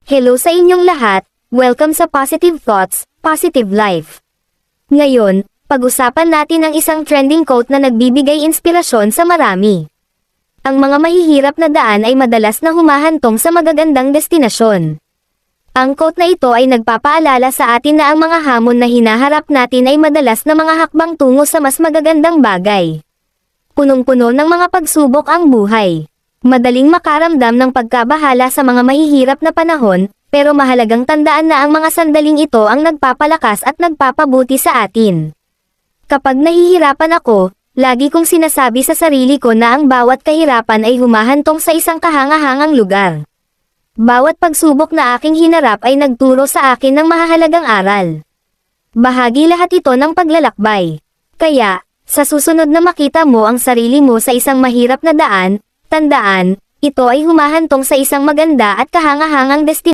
Hello sa inyong lahat, welcome sa Positive Thoughts, Positive Life. Ngayon, pag-usapan natin ang isang trending quote na nagbibigay inspirasyon sa marami. Ang mga mahihirap na daan ay madalas na humahantong sa magagandang destinasyon. Ang quote na ito ay nagpapaalala sa atin na ang mga hamon na hinaharap natin ay madalas na mga hakbang tungo sa mas magagandang bagay. Punong-puno ng mga pagsubok ang buhay. Madaling makaramdam ng pagkabahala sa mga mahihirap na panahon, pero mahalagang tandaan na ang mga sandaling ito ang nagpapalakas at nagpapabuti sa atin. Kapag nahihirapan ako, lagi kong sinasabi sa sarili ko na ang bawat kahirapan ay humahantong sa isang kahangahangang lugar. Bawat pagsubok na aking hinarap ay nagturo sa akin ng mahahalagang aral. Bahagi lahat ito ng paglalakbay. Kaya, sa susunod na makita mo ang sarili mo sa isang mahirap na daan, tandaan, ito ay humahantong sa isang maganda at kahangahangang destinasyon.